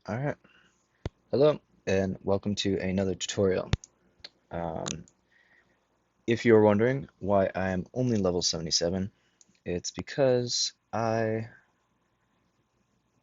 Alright, hello and welcome to another tutorial. Um, if you're wondering why I am only level 77, it's because I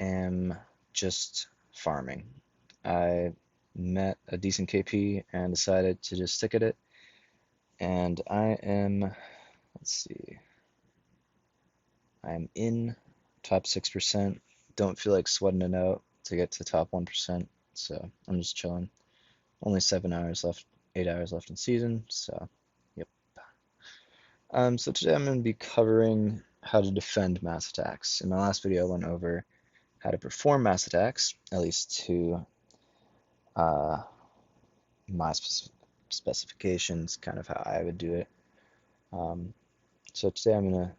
am just farming. I met a decent KP and decided to just stick at it, and I am in top 6%. Don't feel like sweating it out to get to top 1%, so I'm just chilling. Only 7 hours left, 8 hours left in season, so yep. So today I'm going to be covering how to defend mass attacks. In my last video, I went over how to perform mass attacks, at least to uh, my specifications, kind of how I would do it. Um, so today I'm going to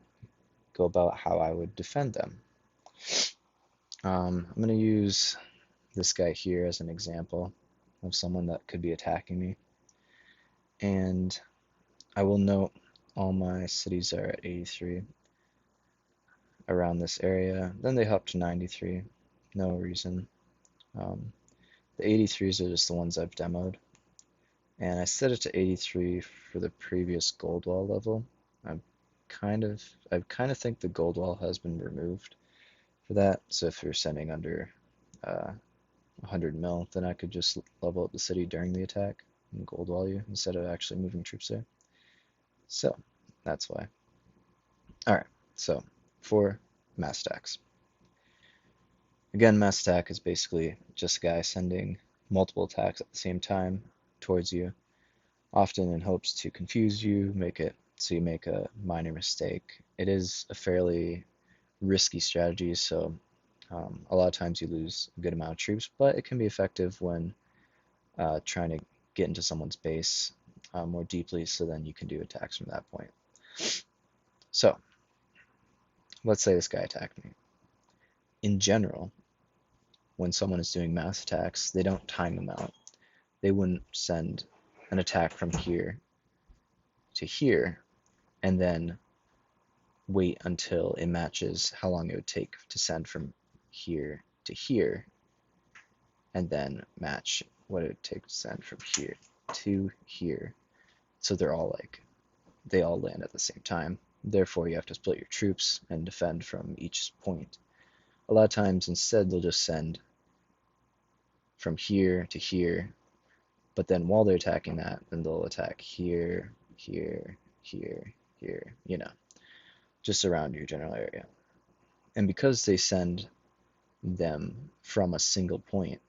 go about how I would defend them. I'm going to use this guy here as an example of someone that could be attacking me. And I will note all my cities are at 83 around this area. Then they hop to 93. No reason. Um, the 83s are just the ones I've demoed. And I set it to 83 for the previous gold wall level. I'm I kind of think the gold wall has been removed for that. So if you're sending under 100 mil, then I could just level up the city during the attack and gold wall you instead of actually moving troops there. So that's why. All right. So for mass attacks. Again, mass attack is basically just a guy sending multiple attacks at the same time towards you, often in hopes to confuse you, make it so you make a minor mistake. It is a fairly risky strategy, so a lot of times you lose a good amount of troops, but it can be effective when trying to get into someone's base more deeply, so then you can do attacks from that point. So, let's say this guy attacked me. In general, when someone is doing mass attacks, they don't time them out. They wouldn't send an attack from here to here and then wait until it matches how long it would take to send from here to here and then match what it would take to send from here to here. So they all land at the same time. Therefore, you have to split your troops and defend from each point. A lot of times, instead, they'll just send from here to here, but then while they're attacking that, then they'll attack here, here, here, here, just around your general area. And because they send them from a single point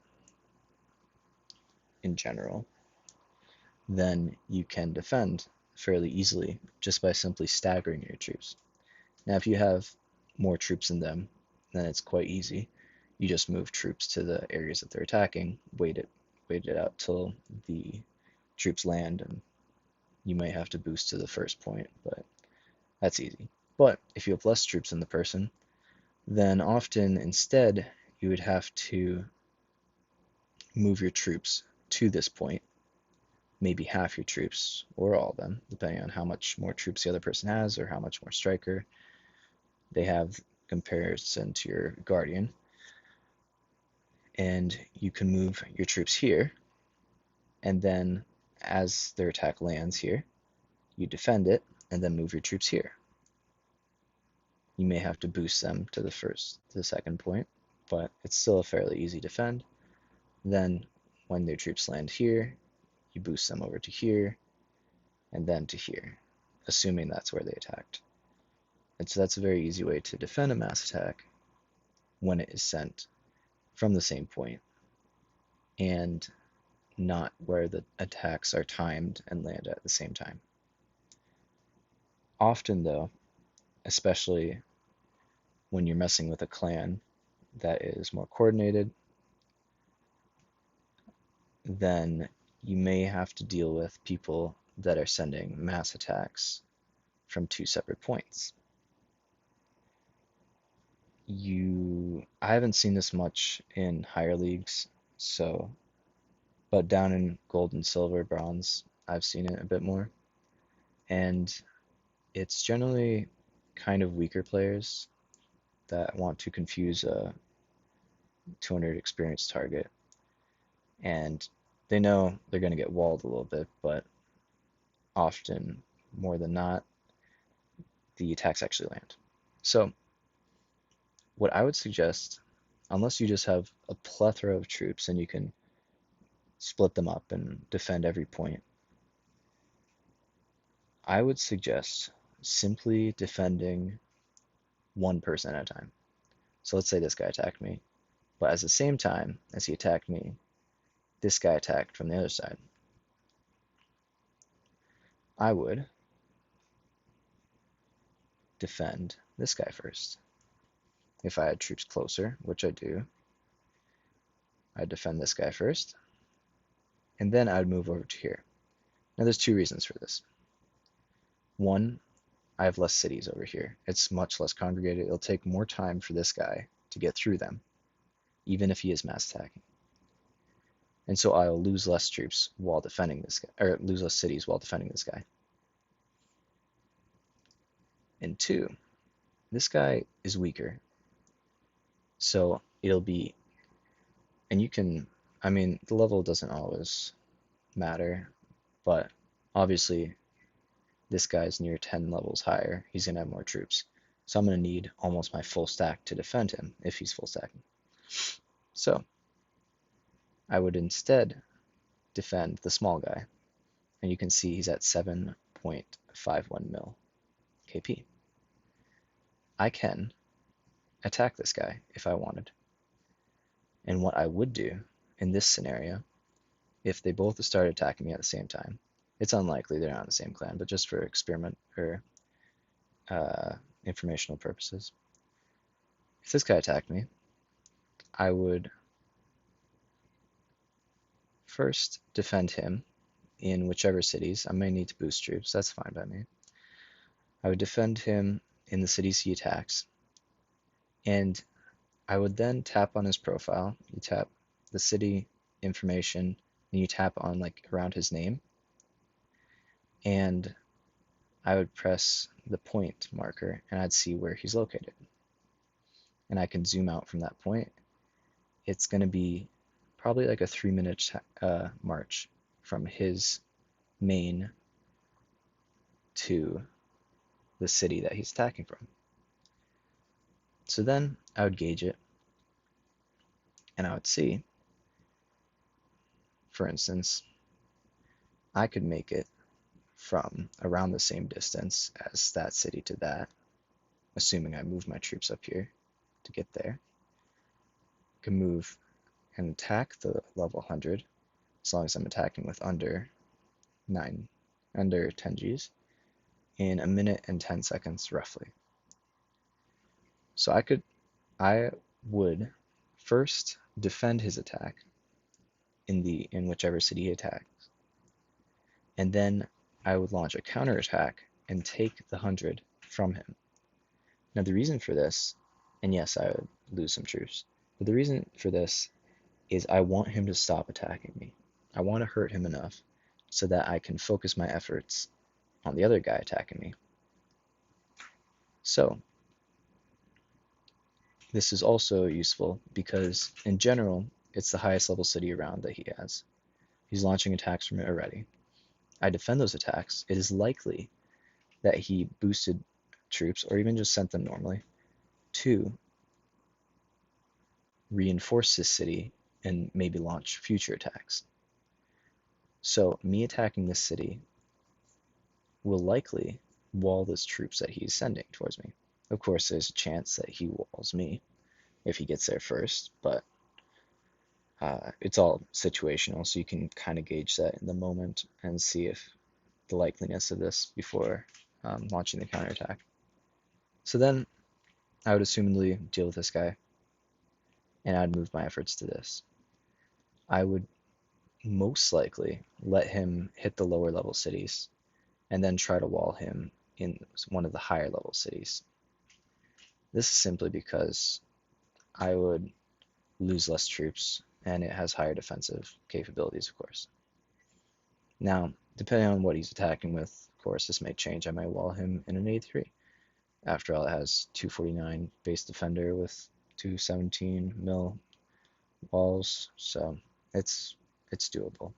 in general, then you can defend fairly easily just by simply staggering your troops. Now, if you have more troops in them, then it's quite easy. You just move troops to the areas that they're attacking, wait it out till the troops land, and you might have to boost to the first point, but that's easy. But if you have less troops in the person, then often instead you would have to move your troops to this point, maybe half your troops or all of them, depending on how much more troops the other person has or how much more striker they have comparison to your guardian. And you can move your troops here, and then as their attack lands here, you defend it and then move your troops here. You may have to boost them to the second point, but it's still a fairly easy defend. Then when their troops land here, you boost them over to here and then to here, assuming that's where they attacked. And so that's a very easy way to defend a mass attack when it is sent from the same point and not where the attacks are timed and land at the same time. Often, though, especially when you're messing with a clan that is more coordinated, then you may have to deal with people that are sending mass attacks from two separate points. I haven't seen this much in higher leagues, but down in gold and silver, bronze, I've seen it a bit more. And it's generally kind of weaker players that want to confuse 200 experience target, and they know they're going to get walled a little bit, but often, more than not, the attacks actually land. So what I would suggest, unless you just have a plethora of troops and you can split them up and defend every point, I would suggest simply defending one person at a time. So let's say this guy attacked me, but at the same time as he attacked me, this guy attacked from the other side. I would defend this guy first. If I had troops closer, which I do, I'd defend this guy first, and then I'd move over to here. Now there's two reasons for this. One, I have less cities over here. It's much less congregated. It'll take more time for this guy to get through them, even if he is mass attacking. And so I'll lose less troops while defending this guy, or lose less cities while defending this guy. And two, this guy is weaker. So it'll be, and you can, I mean, the level doesn't always matter, but obviously this guy's near 10 levels higher. He's going to have more troops. So I'm going to need almost my full stack to defend him if he's full stacking. So I would instead defend the small guy. And you can see he's at 7.51 mil KP. I can attack this guy if I wanted. And what I would do in this scenario, if they both start attacking me at the same time, it's unlikely they're not in the same clan, but just for experiment or informational purposes, if this guy attacked me, I would first defend him in whichever cities. I may need to boost troops, that's fine by me. I would defend him in the cities he attacks, and I would then tap on his profile. You tap the city information, and you tap on like around his name, and I would press the point marker and I'd see where he's located. And I can zoom out from that point. It's going to be probably like a 3-minute march from his main to the city that he's attacking from. So then I would gauge it, and I would see, for instance, I could make it from around the same distance as that city to that, assuming I move my troops up here to get there. I can move and attack the level 100 as long as I'm attacking with under 10 Gs in 1 minute and 10 seconds roughly. So I would first defend his attack in whichever city he attacks, and then I would launch a counterattack and take the 100 from him. Now the reason for this, and yes, I would lose some troops, but the reason for this is I want him to stop attacking me. I want to hurt him enough so that I can focus my efforts on the other guy attacking me. So this is also useful because in general, it's the highest level city around that he has. He's launching attacks from it already. I defend those attacks. It is likely that he boosted troops or even just sent them normally to reinforce this city and maybe launch future attacks. So me attacking this city will likely wall those troops that he's sending towards me. Of course, there's a chance that he walls me if he gets there first, but it's all situational, so you can kind of gauge that in the moment and see if the likeliness of this before launching the counterattack. So then I would assumedly deal with this guy, and I'd move my efforts to this. I would most likely let him hit the lower level cities and then try to wall him in one of the higher level cities. This is simply because I would lose less troops and it has higher defensive capabilities, of course. Now, depending on what he's attacking with, of course, this may change. I might wall him in an A3. After all, it has 249 base defender with 217 mil walls, so it's doable.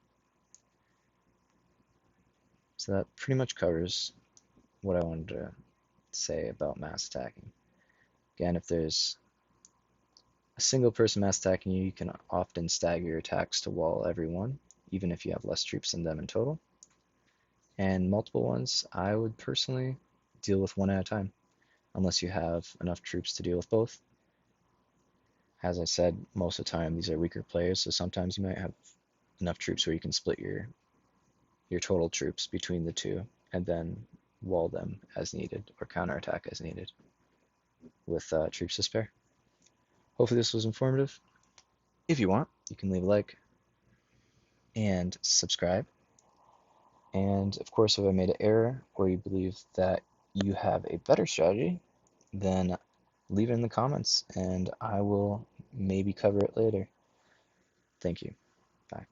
So that pretty much covers what I wanted to say about mass attacking. Again, if there's a single person mass attacking you, you can often stagger your attacks to wall everyone, even if you have less troops than them in total. And multiple ones, I would personally deal with one at a time, unless you have enough troops to deal with both. As I said, most of the time these are weaker players, so sometimes you might have enough troops where you can split your total troops between the two and then wall them as needed or counterattack as needed with troops to spare. Hopefully this was informative. If you want, you can leave a like and subscribe. And of course, if I made an error or you believe that you have a better strategy, then leave it in the comments and I will maybe cover it later. Thank you. Bye.